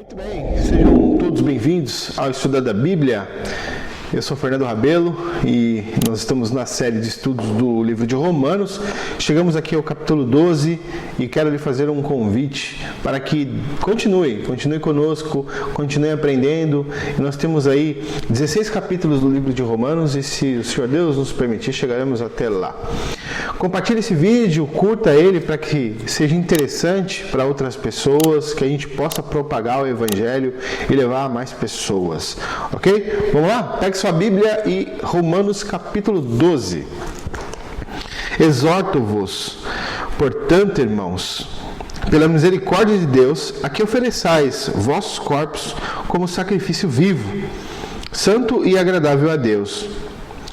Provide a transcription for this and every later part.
Muito bem, sejam todos bem-vindos ao Estudar da Bíblia. Eu sou Fernando Rabelo e nós estamos na série de estudos do livro de Romanos. Chegamos aqui ao capítulo 12 e quero lhe fazer um convite para que continue conosco, continue aprendendo. E nós temos aí 16 capítulos do livro de Romanos e, se o Senhor Deus nos permitir, chegaremos até lá. Compartilhe esse vídeo, curta ele para que seja interessante para outras pessoas, que a gente possa propagar o Evangelho e levar a mais pessoas, ok? Vamos lá? Pegue sua Bíblia e Romanos capítulo 12. Exorto-vos, portanto, irmãos, pela misericórdia de Deus, a que ofereçais vossos corpos como sacrifício vivo, santo e agradável a Deus.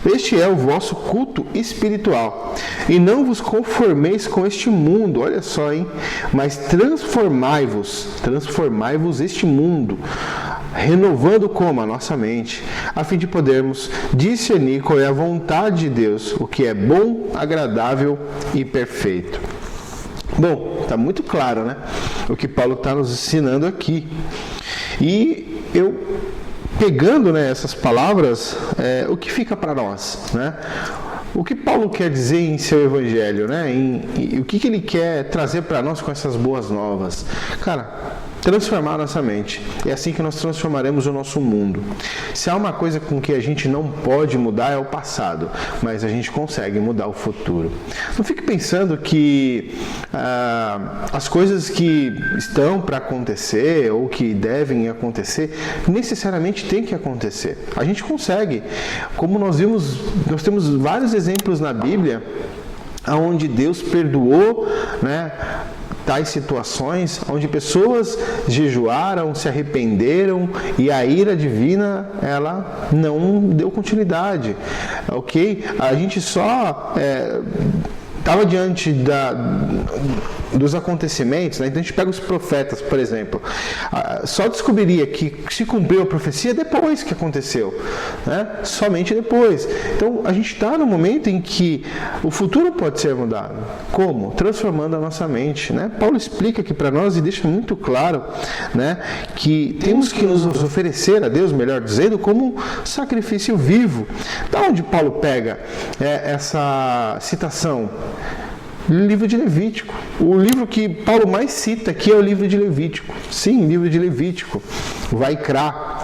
Este é o vosso culto espiritual. E não vos conformeis com este mundo, olha só, hein? Mas transformai-vos este mundo, renovando como? A nossa mente, a fim de podermos discernir qual é a vontade de Deus, o que é bom, agradável e perfeito. Bom, está muito claro, né? O que Paulo está nos ensinando aqui. E pegando, né, essas palavras, o que fica para nós, né? O que Paulo quer dizer em seu evangelho, né? O que ele quer trazer para nós com essas boas novas? Cara, transformar a nossa mente. É assim que nós transformaremos o nosso mundo. Se há uma coisa com que a gente não pode mudar, é o passado, mas a gente consegue mudar o futuro. Não fique pensando que as coisas que estão para acontecer ou que devem acontecer necessariamente têm que acontecer. A gente consegue. Como nós vimos, nós temos vários exemplos na Bíblia onde Deus perdoou, né, tais situações onde pessoas jejuaram, se arrependeram e a ira divina, ela não deu continuidade, ok? A gente só estava diante dos acontecimentos, né? Então a gente pega os profetas, por exemplo, só descobriria que se cumpriu a profecia depois que aconteceu, né? Somente depois. Então a gente está no momento em que o futuro pode ser mudado. Como? Transformando a nossa mente, né? Paulo explica aqui para nós e deixa muito claro, né, que temos que nos oferecer a Deus, melhor dizendo, como sacrifício vivo. Da onde Paulo pega essa citação? Livro de Levítico. O livro que Paulo mais cita aqui é o livro de Levítico. Sim, livro de Levítico. Vaikra,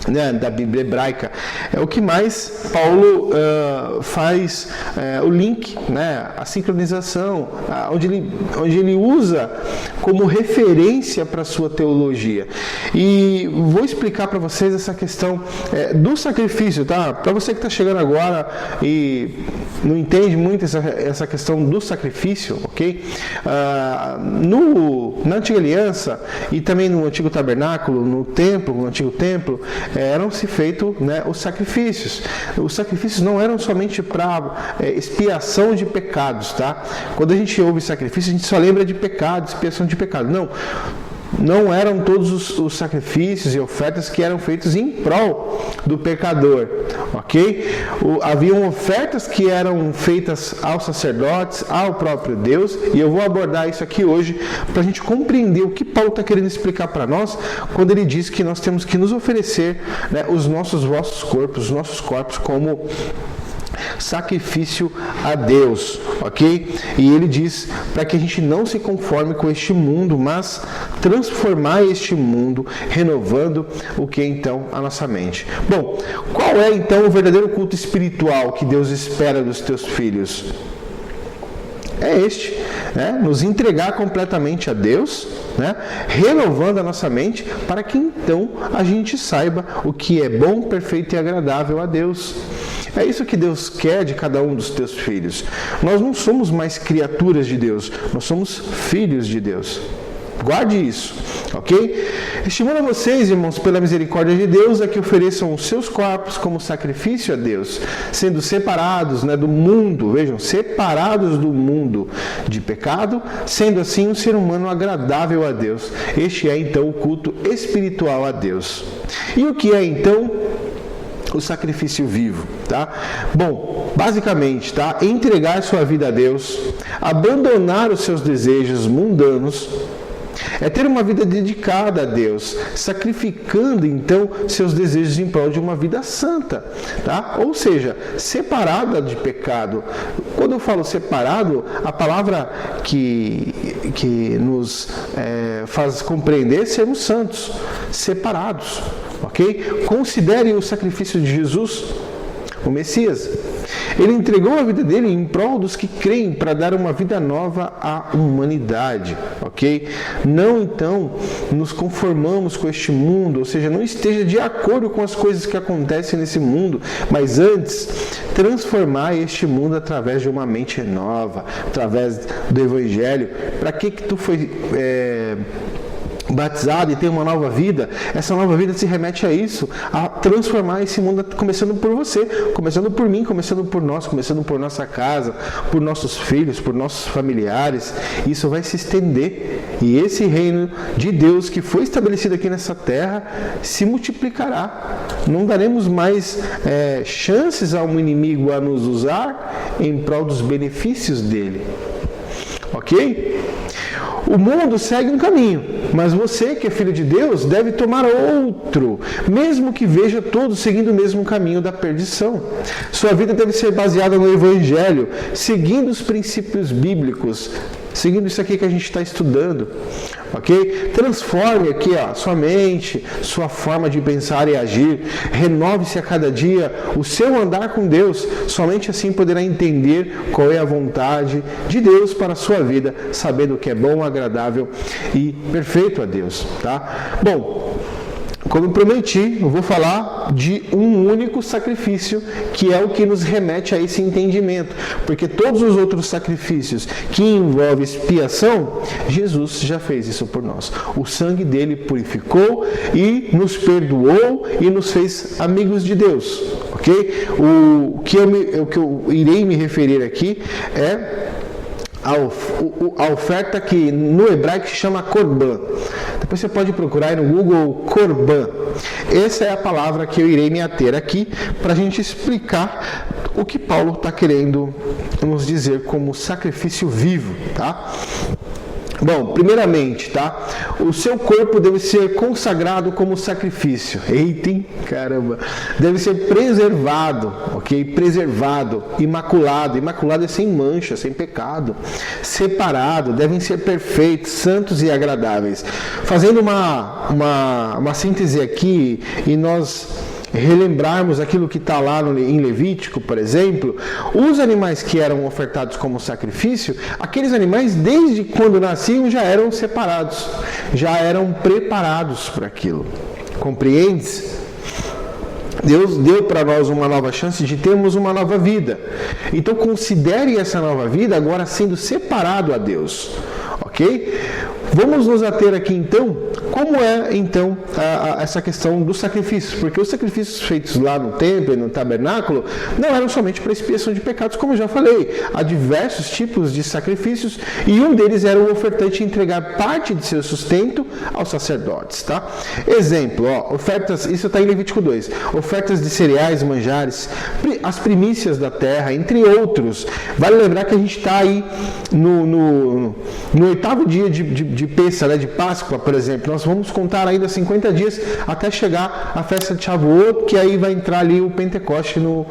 né, da Bíblia hebraica. É o que mais Paulo faz o link, né, a sincronização, onde ele usa como referência para a sua teologia. E vou explicar para vocês essa questão do sacrifício, tá? Para você que está chegando agora e não entende muito essa questão do sacrifício, ok? Na Antiga Aliança e também no Antigo Tabernáculo, no Antigo Templo, eram-se feitos, né, os sacrifícios. Os sacrifícios não eram somente para expiação de pecados, tá? Quando a gente ouve sacrifício, a gente só lembra de pecado, expiação de pecado. Não eram todos os sacrifícios e ofertas que eram feitos em prol do pecador, ok? Haviam ofertas que eram feitas aos sacerdotes, ao próprio Deus, e eu vou abordar isso aqui hoje para a gente compreender o que Paulo está querendo explicar para nós quando ele diz que nós temos que nos oferecer, né, os nossos corpos como sacrifício a Deus, ok? E ele diz para que a gente não se conforme com este mundo, mas transformar este mundo, renovando o que então a nossa mente. Bom, qual é então o verdadeiro culto espiritual que Deus espera dos teus filhos? É este, né? Nos entregar completamente a Deus, né? Renovando a nossa mente para que então a gente saiba o que é bom, perfeito e agradável a Deus. É isso que Deus quer de cada um dos teus filhos. Nós não somos mais criaturas de Deus, nós somos filhos de Deus. Guarde isso, ok? Estimulo vocês, irmãos, pela misericórdia de Deus, a que ofereçam os seus corpos como sacrifício a Deus, sendo separados, né, do mundo, vejam, separados do mundo de pecado, sendo assim um ser humano agradável a Deus. Este é então o culto espiritual a Deus. E o que é então o sacrifício vivo, tá? Bom, basicamente, tá? Entregar sua vida a Deus, abandonar os seus desejos mundanos, É ter uma vida dedicada a Deus, sacrificando então seus desejos em prol de uma vida santa, tá? Ou seja, separada de pecado. Quando eu falo separado, a palavra que nos faz compreender sermos santos, separados, ok? Considere o sacrifício de Jesus, o Messias. Ele entregou a vida dele em prol dos que creem, para dar uma vida nova à humanidade, ok? Não, então, nos conformamos com este mundo, ou seja, não esteja de acordo com as coisas que acontecem nesse mundo, mas antes, transformar este mundo através de uma mente nova, através do Evangelho. Para que tu foi batizado e tem uma nova vida? Essa nova vida se remete a isso, a transformar esse mundo, começando por você, começando por mim, começando por nós, começando por nossa casa, por nossos filhos, por nossos familiares. Isso vai se estender e esse reino de Deus que foi estabelecido aqui nessa terra se multiplicará. Não daremos mais chances ao inimigo a nos usar em prol dos benefícios dele, ok? O mundo segue um caminho, mas você, que é filho de Deus, deve tomar outro, mesmo que veja todos seguindo o mesmo caminho da perdição. Sua vida deve ser baseada no Evangelho, seguindo os princípios bíblicos, seguindo isso aqui que a gente está estudando, ok? Transforme aqui sua mente, sua forma de pensar e agir, renove-se a cada dia o seu andar com Deus, somente assim poderá entender qual é a vontade de Deus para a sua vida, sabendo o que é bom, agradável e perfeito a Deus, tá? Bom, como prometi, eu vou falar de um único sacrifício, que é o que nos remete a esse entendimento, porque todos os outros sacrifícios que envolvem expiação, Jesus já fez isso por nós. O sangue dele purificou e nos perdoou e nos fez amigos de Deus, ok? O que eu irei me referir aqui é a oferta que no hebraico se chama Corban. Depois você pode procurar aí no Google Corban. Essa é a palavra que eu irei me ater aqui para a gente explicar o que Paulo está querendo nos dizer como sacrifício vivo, tá? Bom, primeiramente, tá? O seu corpo deve ser consagrado como sacrifício. Eita, hein? Caramba! Deve ser preservado, ok? Preservado, imaculado. Imaculado é sem mancha, sem pecado. Separado, devem ser perfeitos, santos e agradáveis. Fazendo uma síntese aqui, e nós relembrarmos aquilo que está lá em Levítico, por exemplo, os animais que eram ofertados como sacrifício, aqueles animais desde quando nasciam já eram separados, já eram preparados para aquilo. Compreendes? Deus deu para nós uma nova chance de termos uma nova vida. Então considere essa nova vida agora sendo separado a Deus, ok? Vamos nos ater aqui então, como é então essa questão dos sacrifícios, porque os sacrifícios feitos lá no templo e no tabernáculo não eram somente para expiação de pecados, como eu já falei, há diversos tipos de sacrifícios e um deles era o ofertante entregar parte de seu sustento aos sacerdotes, tá? Exemplo, ofertas, isso está em Levítico 2, ofertas de cereais, manjares, as primícias da terra, entre outros. Vale lembrar que a gente está aí no 8º dia de Pêssah, né, de Páscoa, por exemplo. Nós vamos contar ainda 50 dias até chegar a festa de Shavuot, que aí vai entrar ali o Pentecoste no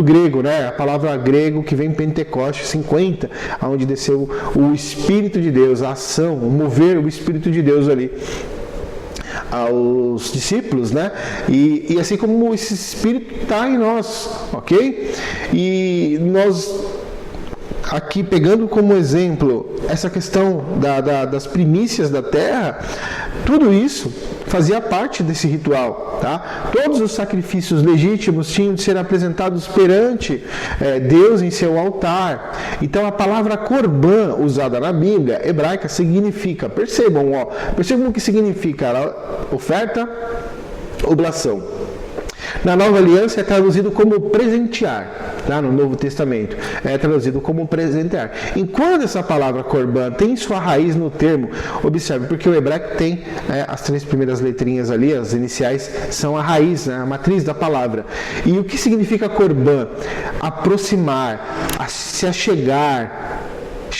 grego, né? A palavra grego que vem Pentecoste, 50, onde desceu o Espírito de Deus, a ação, o mover o Espírito de Deus ali aos discípulos, né? E assim como esse Espírito está em nós, ok? E nós aqui pegando como exemplo essa questão das primícias da terra, tudo isso fazia parte desse ritual, tá? Todos os sacrifícios legítimos tinham de ser apresentados perante Deus em seu altar. Então a palavra corban usada na Bíblia hebraica significa, percebam o que significa oferta, oblação. Na Nova Aliança é traduzido como presentear, tá? No Novo Testamento é traduzido como presentear. Enquanto essa palavra corban tem sua raiz no termo, observe, porque o hebraico tem as 3 primeiras letrinhas ali, as iniciais são a raiz, né? A matriz da palavra. E o que significa corban? Aproximar, se achegar,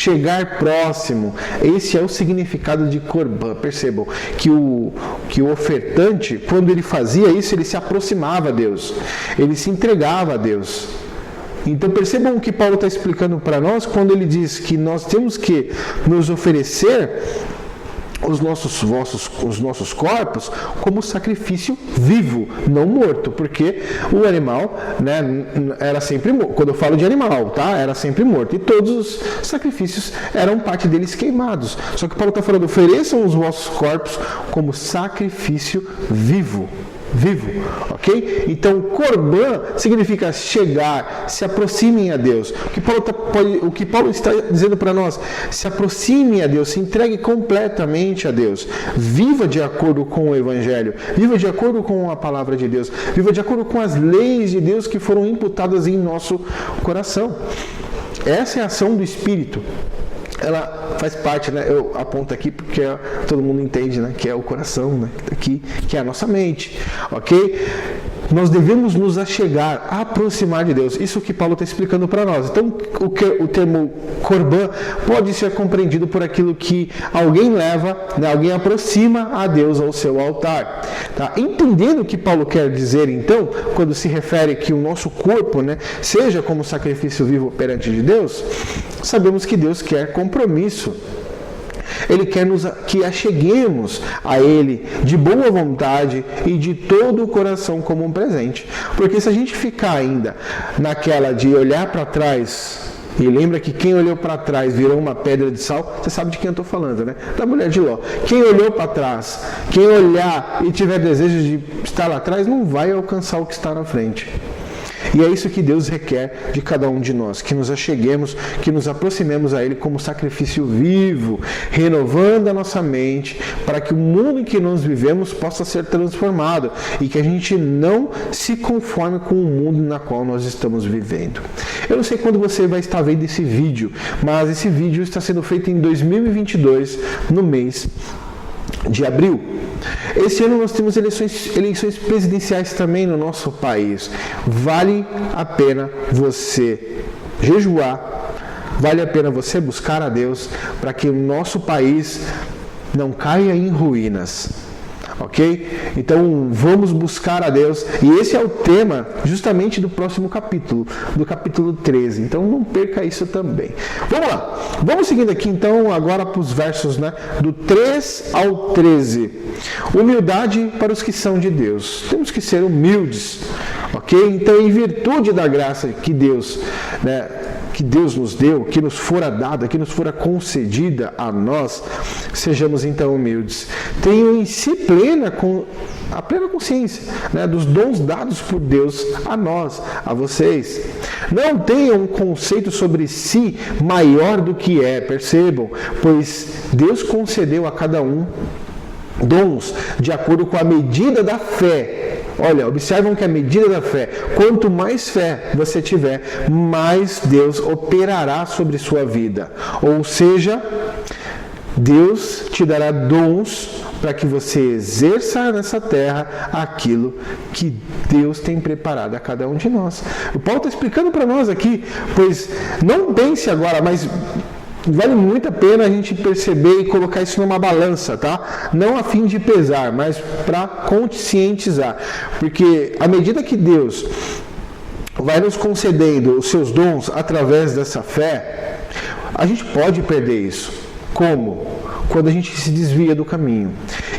chegar próximo. Esse é o significado de Corban. Percebam que o ofertante, quando ele fazia isso, ele se aproximava a Deus, ele se entregava a Deus. Então percebam o que Paulo está explicando para nós quando ele diz que nós temos que nos oferecer os nossos corpos como sacrifício vivo, não morto, porque o animal, né, era sempre morto. Quando eu falo de animal, tá? Era sempre morto, e todos os sacrifícios eram parte deles queimados. Só que Paulo está falando, ofereçam os vossos corpos como sacrifício vivo, ok? Então, Corban significa chegar, se aproximem a Deus. O que Paulo está dizendo para nós, se aproxime a Deus, se entregue completamente a Deus. Viva de acordo com o Evangelho, viva de acordo com a palavra de Deus, viva de acordo com as leis de Deus que foram imputadas em nosso coração. Essa é a ação do Espírito. Ela faz parte, né? Eu aponto aqui porque todo mundo entende, né? Que é o coração, né? Aqui, que é a nossa mente, ok? Nós devemos nos achegar, aproximar de Deus. Isso que Paulo está explicando para nós. Então, o termo Corban pode ser compreendido por aquilo que alguém leva, né? Alguém aproxima a Deus ao seu altar. Tá? Entendendo o que Paulo quer dizer, então, quando se refere que o nosso corpo, né, seja como sacrifício vivo perante de Deus, sabemos que Deus quer compromisso. Ele quer que acheguemos a Ele de boa vontade e de todo o coração como um presente. Porque se a gente ficar ainda naquela de olhar para trás, e lembra que quem olhou para trás virou uma pedra de sal, você sabe de quem eu estou falando, né? Da mulher de Ló. Quem olhou para trás, quem olhar e tiver desejo de estar lá atrás, não vai alcançar o que está na frente. E é isso que Deus requer de cada um de nós, que nos acheguemos, que nos aproximemos a Ele como sacrifício vivo, renovando a nossa mente, para que o mundo em que nós vivemos possa ser transformado e que a gente não se conforme com o mundo na qual nós estamos vivendo. Eu não sei quando você vai estar vendo esse vídeo, mas esse vídeo está sendo feito em 2022, no mês de abril. Esse ano nós temos eleições presidenciais também no nosso país. Vale a pena você jejuar, vale a pena você buscar a Deus para que o nosso país não caia em ruínas. Ok? Então vamos buscar a Deus, e esse é o tema justamente do próximo capítulo, do capítulo 13, então não perca isso também. Vamos lá, vamos seguindo aqui então agora para os versos, né, do 3 ao 13. Humildade para os que são de Deus, temos que ser humildes, ok? Então, em virtude da graça que Deus, né, que Deus nos deu, que nos fora dada, que nos fora concedida a nós, sejamos então humildes. Tenham em si a plena consciência, né, dos dons dados por Deus a nós, a vocês. Não tenham um conceito sobre si maior do que é, percebam, pois Deus concedeu a cada um dons de acordo com a medida da fé. Olha, observam que a medida da fé, quanto mais fé você tiver, mais Deus operará sobre sua vida. Ou seja, Deus te dará dons para que você exerça nessa terra aquilo que Deus tem preparado a cada um de nós. O Paulo está explicando para nós aqui, pois não pense agora, mas vale muito a pena a gente perceber e colocar isso numa balança, tá? Não a fim de pesar, mas para conscientizar. Porque à medida que Deus vai nos concedendo os seus dons através dessa fé, a gente pode perder isso. Como? Quando a gente se desvia do caminho.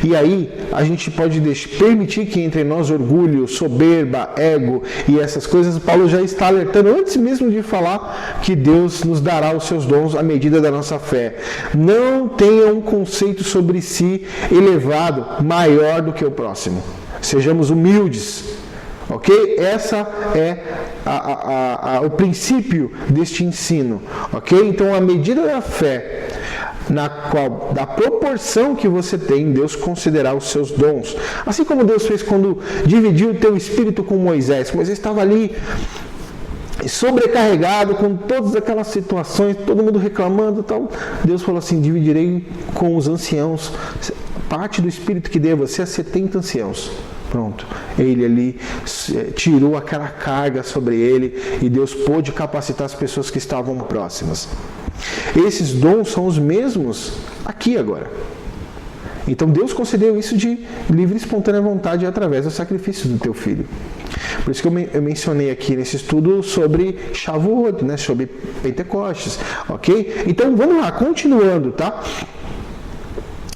E aí a gente pode permitir que entre em nós orgulho, soberba, ego e essas coisas. Paulo já está alertando antes mesmo de falar que Deus nos dará os seus dons à medida da nossa fé. Não tenha um conceito sobre si elevado, maior do que o próximo. Sejamos humildes. Ok? Essa é o princípio deste ensino. Ok? Então, a medida da fé, na qual, da proporção que você tem, Deus considerará os seus dons. Assim como Deus fez quando dividiu o teu espírito com Moisés. Moisés estava ali sobrecarregado com todas aquelas situações, todo mundo reclamando, tal. Deus falou assim: dividirei com os anciãos parte do espírito que dei a você a 70 anciãos. pronto, ele ali tirou aquela carga sobre ele e Deus pôde capacitar as pessoas que estavam próximas. Esses dons são os mesmos aqui agora. Então Deus concedeu isso de livre e espontânea vontade através do sacrifício do teu filho. Por isso que eu mencionei aqui nesse estudo sobre Shavuot, né, sobre Pentecostes, ok? Então vamos lá, continuando, tá?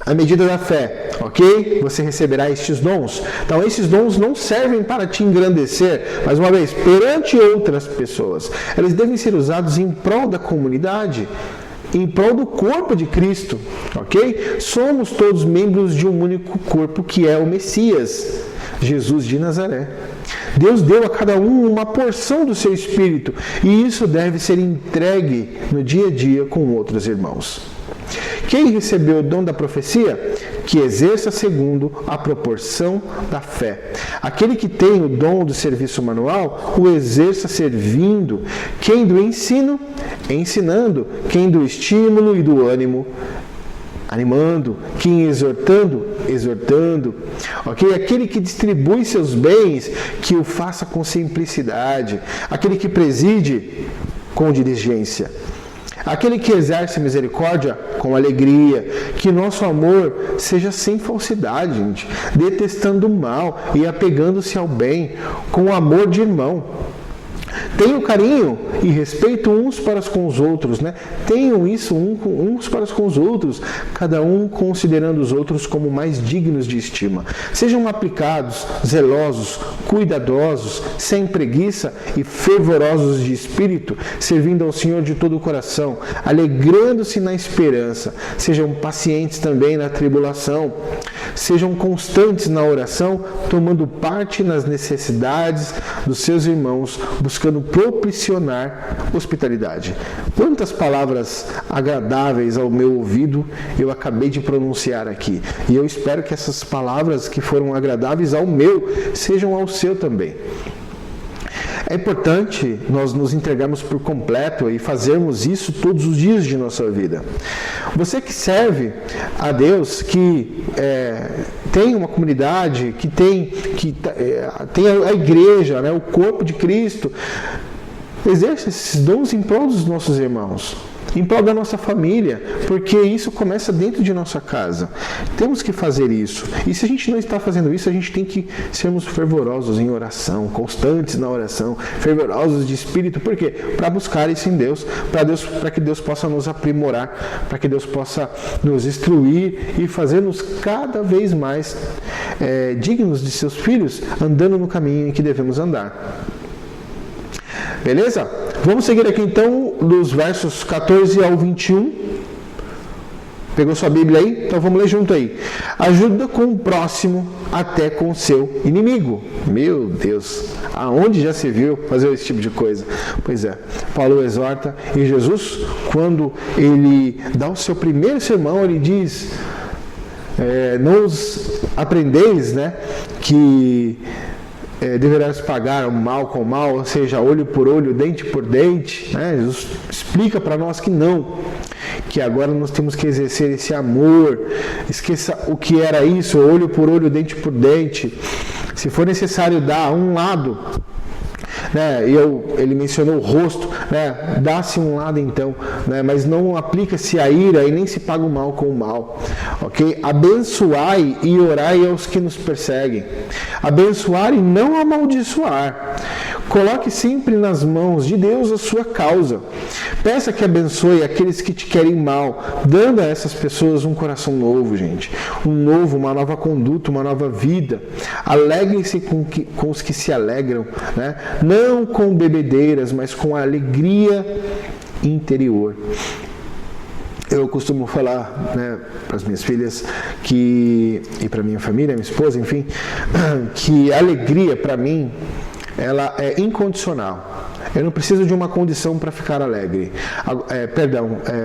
A medida da fé, ok? Você receberá estes dons. Então esses dons não servem para te engrandecer, mais uma vez, perante outras pessoas. Eles devem ser usados em prol da comunidade, em prol do corpo de Cristo, ok? Somos todos membros de um único corpo que é o Messias, Jesus de Nazaré. Deus deu a cada um uma porção do seu Espírito e isso deve ser entregue no dia a dia com outros irmãos. Quem recebeu o dom da profecia? Que exerça segundo a proporção da fé. Aquele que tem o dom do serviço manual, o exerça servindo. Quem do ensino, ensinando. Quem do estímulo e do ânimo, animando. Quem exortando, exortando. Ok? Aquele que distribui seus bens, que o faça com simplicidade. Aquele que preside, com diligência. Aquele que exerce misericórdia com alegria, que nosso amor seja sem falsidade, gente, detestando o mal e apegando-se ao bem, com amor de irmão. Tenham carinho e respeito uns para com os outros, né? Tenham isso uns para com os outros, cada um considerando os outros como mais dignos de estima. Sejam aplicados, zelosos, cuidadosos, sem preguiça e fervorosos de espírito, servindo ao Senhor de todo o coração, alegrando-se na esperança. Sejam pacientes também na tribulação. Sejam constantes na oração, tomando parte nas necessidades dos seus irmãos, buscando proporcionar hospitalidade. Quantas palavras agradáveis ao meu ouvido eu acabei de pronunciar aqui. E eu espero que essas palavras que foram agradáveis ao meu, sejam ao seu também. É importante nós nos entregarmos por completo e fazermos isso todos os dias de nossa vida. Você que serve a Deus, que tem uma comunidade, que tem a igreja, né, o corpo de Cristo, exerça esses dons em prol dos nossos irmãos, em prol da nossa família, porque isso começa dentro de nossa casa. Temos que fazer isso. E se a gente não está fazendo isso, a gente tem que sermos fervorosos em oração, constantes na oração, fervorosos de espírito. Por quê? Para buscar isso em Deus, para que Deus possa nos aprimorar, para que Deus possa nos instruir e fazer-nos cada vez mais dignos de seus filhos, andando no caminho em que devemos andar. Beleza? Vamos seguir aqui então dos versos 14 ao 21. Pegou sua Bíblia aí? Então vamos ler junto aí. Ajuda com o próximo até com o seu inimigo. Meu Deus, aonde já se viu fazer esse tipo de coisa? Pois é, Paulo exorta e Jesus, quando ele dá o seu primeiro sermão, ele diz, não os aprendeis, né, que deverás pagar o mal com o mal, ou seja, olho por olho, dente por dente, né? Jesus explica para nós que não, que agora nós temos que exercer esse amor. Esqueça o que era isso, olho por olho, dente por dente. Se for necessário dar um lado, né, ele mencionou o rosto, né, dá-se um lado então, né, mas não aplica-se a ira e nem se paga o mal com o mal, ok? Abençoai e orai aos que nos perseguem. Abençoar e não amaldiçoar. Coloque sempre nas mãos de Deus a sua causa. Peça que abençoe aqueles que te querem mal, dando a essas pessoas um coração novo, gente. Uma nova conduta, uma nova vida. Alegrem-se com os que se alegram, né? Não com bebedeiras, mas com a alegria interior. Eu costumo falar, né, para as minhas filhas e para minha família, minha esposa, enfim, que a alegria para mim ela é incondicional. Eu não preciso de uma condição para ficar alegre.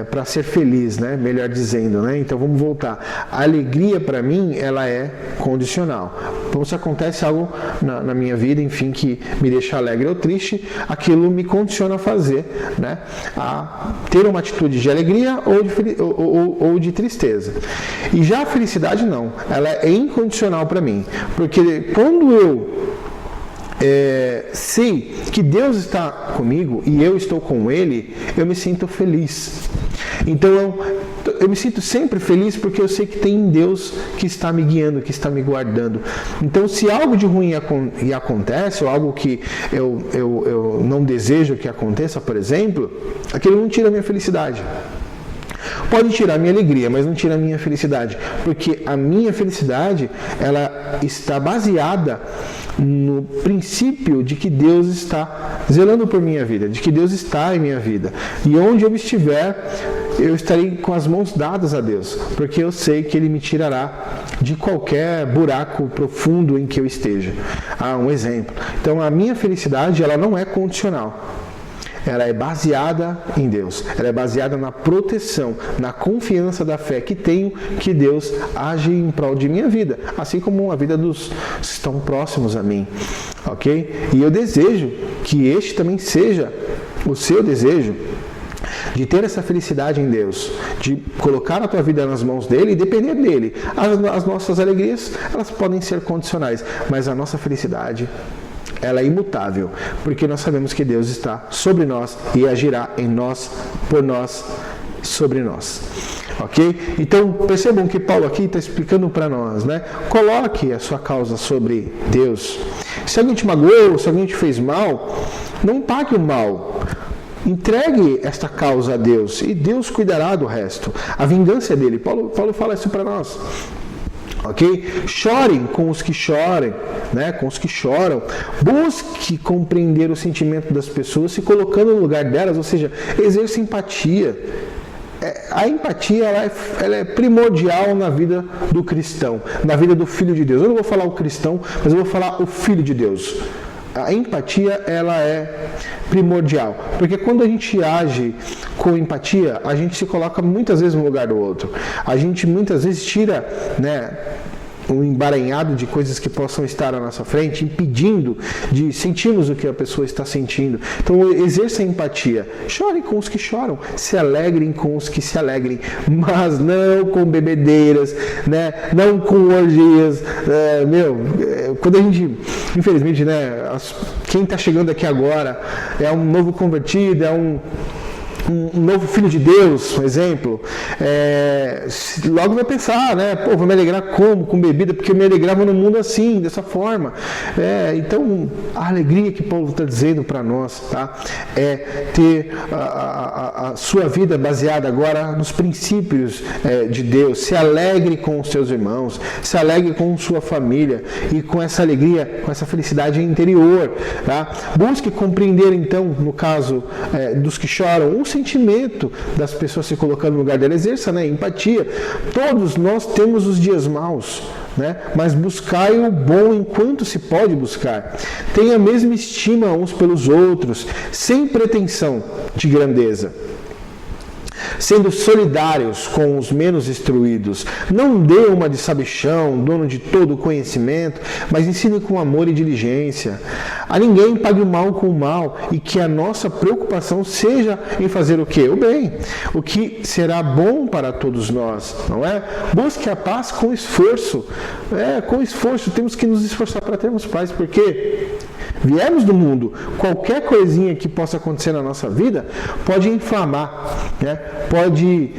Para ser feliz, né? Melhor dizendo, né? Então vamos voltar. A alegria para mim, ela é condicional. Então se acontece algo na minha vida, enfim, que me deixa alegre ou triste, aquilo me condiciona a fazer, né? A ter uma atitude de alegria ou de tristeza. E já a felicidade não, ela é incondicional para mim. Porque quando eu sei que Deus está comigo e eu estou com Ele, eu me sinto feliz. Então eu me sinto sempre feliz porque eu sei que tem Deus que está me guiando, que está me guardando. Então se algo de ruim acontece, ou algo que eu não desejo que aconteça, por exemplo, aquilo não tira a minha felicidade. Pode tirar a minha alegria, mas não tira a minha felicidade, porque a minha felicidade, ela está baseada no princípio de que Deus está zelando por minha vida, de que Deus está em minha vida. E onde eu estiver, eu estarei com as mãos dadas a Deus, porque eu sei que Ele me tirará de qualquer buraco profundo em que eu esteja. Um exemplo. Então a minha felicidade, ela não é condicional. Ela é baseada em Deus, ela é baseada na proteção, na confiança da fé que tenho que Deus age em prol de minha vida, assim como a vida dos que estão próximos a mim, ok? E eu desejo que este também seja o seu desejo, de ter essa felicidade em Deus, de colocar a tua vida nas mãos dEle e depender dEle. As nossas alegrias, elas podem ser condicionais, mas a nossa felicidade, ela é imutável, porque nós sabemos que Deus está sobre nós e agirá em nós, por nós, sobre nós. Ok? Então, percebam que Paulo aqui está explicando para nós, né? Coloque a sua causa sobre Deus. Se alguém te magoou, se alguém te fez mal, não pague o mal. Entregue esta causa a Deus e Deus cuidará do resto. A vingança é dele. Paulo fala isso para nós. Ok? Chorem com os que chorem, né? Com os que choram. Busque compreender o sentimento das pessoas, se colocando no lugar delas, ou seja, exerça empatia. A empatia ela é primordial na vida do cristão, na vida do Filho de Deus. Eu não vou falar o cristão, mas eu vou falar o Filho de Deus. A empatia, ela é primordial, porque quando a gente age com empatia, a gente se coloca muitas vezes no lugar do outro. A gente muitas vezes tira, né, um emaranhado de coisas que possam estar à nossa frente, impedindo de sentirmos o que a pessoa está sentindo. Então, exerça a empatia. Chorem com os que choram, se alegrem com os que se alegrem, mas não com bebedeiras, né? Não com orgias. Quando a gente, infelizmente, né, quem está chegando aqui agora é um novo convertido, é um novo filho de Deus, por exemplo, logo vai pensar, né? Pô, vou me alegrar como? Com bebida, porque eu me alegrava no mundo assim, dessa forma. Então, a alegria que Paulo está dizendo para nós, tá? É ter a sua vida baseada agora nos princípios de Deus. Se alegre com os seus irmãos, se alegre com sua família e com essa alegria, com essa felicidade interior, tá? Busque compreender, então, no caso dos que choram, o sentimento das pessoas se colocando no lugar dela. Exerça, né, empatia. Todos nós temos os dias maus, né? Mas buscai o bom enquanto se pode buscar. Tenha a mesma estima uns pelos outros, sem pretensão de grandeza, sendo solidários com os menos instruídos. Não dê uma de sabichão, dono de todo o conhecimento, mas ensine com amor e diligência. A ninguém pague o mal com o mal, e que a nossa preocupação seja em fazer o quê? O bem, o que será bom para todos nós, não é? Busque a paz com esforço. Com esforço, temos que nos esforçar para termos paz, porque viemos do mundo, qualquer coisinha que possa acontecer na nossa vida pode inflamar, né? Pode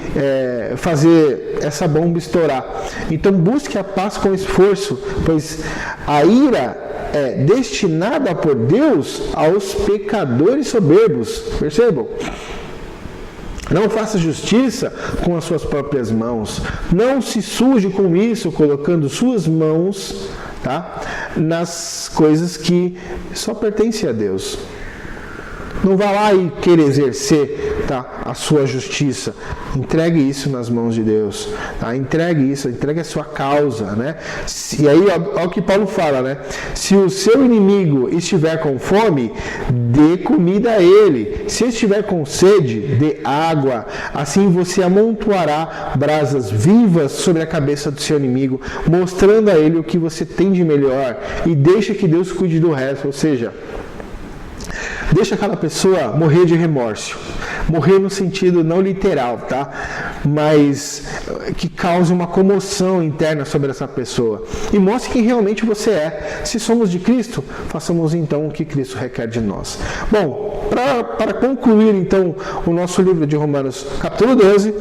fazer essa bomba estourar. Então busque a paz com esforço, pois a ira é destinada por Deus aos pecadores soberbos. Percebam? Não faça justiça com as suas próprias mãos. Não se suje com isso, colocando suas mãos, tá, nas coisas que só pertencem a Deus. Não vá lá e queira exercer, tá, a sua justiça. Entregue isso nas mãos de Deus. Tá? Entregue isso, entregue a sua causa. Né? E aí, olha o que Paulo fala, né? Se o seu inimigo estiver com fome, dê comida a ele. Se estiver com sede, dê água. Assim você amontoará brasas vivas sobre a cabeça do seu inimigo, mostrando a ele o que você tem de melhor. E deixa que Deus cuide do resto. Ou seja, deixa aquela pessoa morrer de remorso. Morrer no sentido não literal, tá? Mas que cause uma comoção interna sobre essa pessoa. E mostre quem realmente você é. Se somos de Cristo, façamos então o que Cristo requer de nós. Bom, para concluir então o nosso livro de Romanos, capítulo 12,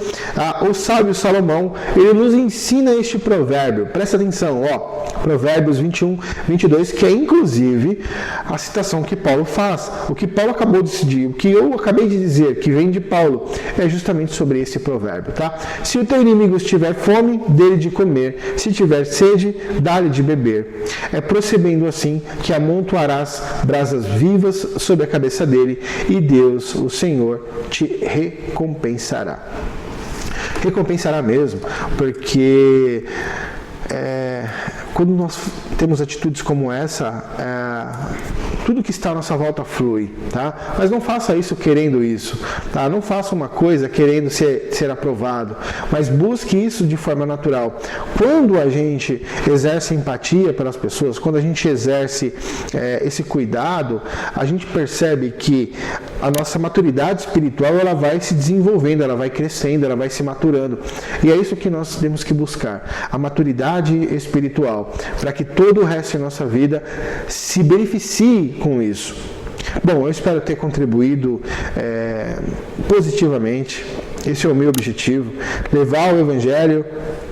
o sábio Salomão, ele nos ensina este provérbio. Presta atenção, ó. Provérbios 21, 22, que é inclusive a citação que Paulo faz. O que Paulo acabou de decidir, o que eu acabei de dizer, que vem de Paulo, é justamente sobre esse provérbio, tá? Se o teu inimigo estiver fome, dê-lhe de comer. Se tiver sede, dá-lhe de beber. É procedendo assim que amontoarás brasas vivas sobre a cabeça dele, e Deus, o Senhor, te recompensará. Recompensará mesmo, porque quando nós temos atitudes como essa, tudo que está à nossa volta flui, tá? Mas não faça isso querendo isso, tá? Não faça uma coisa querendo ser aprovado, mas busque isso de forma natural. Quando a gente exerce empatia pelas pessoas, quando a gente exerce esse cuidado, a gente percebe que a nossa maturidade espiritual, ela vai se desenvolvendo, ela vai crescendo, ela vai se maturando. E é isso que nós temos que buscar, a maturidade espiritual, para que todo o resto da nossa vida se beneficie com isso. Bom, eu espero ter contribuído positivamente. Esse é o meu objetivo, levar o Evangelho,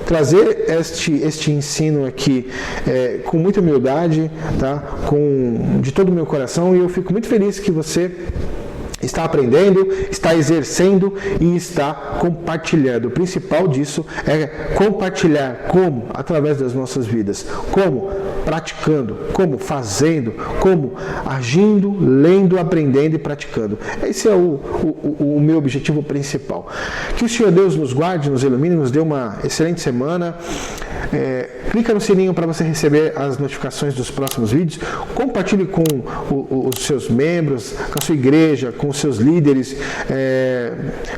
trazer este ensino aqui com muita humildade, tá? De todo o meu coração, e eu fico muito feliz que você está aprendendo, está exercendo e está compartilhando. O principal disso é compartilhar. Como? Através das nossas vidas. Como? Praticando. Como? Fazendo. Como? Agindo, lendo, aprendendo e praticando. Esse é o meu objetivo principal. Que o Senhor Deus nos guarde, nos ilumine, nos dê uma excelente semana. Clica no sininho para você receber as notificações dos próximos vídeos. Compartilhe com os seus membros, com a sua igreja, com os seus líderes.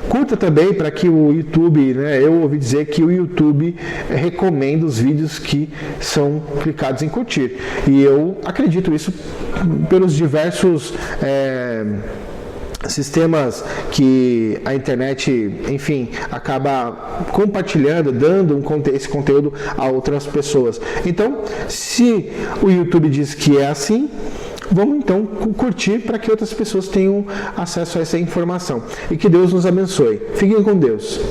Curta também para que o YouTube, né, eu ouvi dizer que o YouTube recomenda os vídeos que são clicados em curtir. E eu acredito isso pelos diversos sistemas que a internet, enfim, acaba compartilhando, dando esse conteúdo a outras pessoas. Então, se o YouTube diz que é assim, vamos então curtir para que outras pessoas tenham acesso a essa informação. E que Deus nos abençoe. Fiquem com Deus.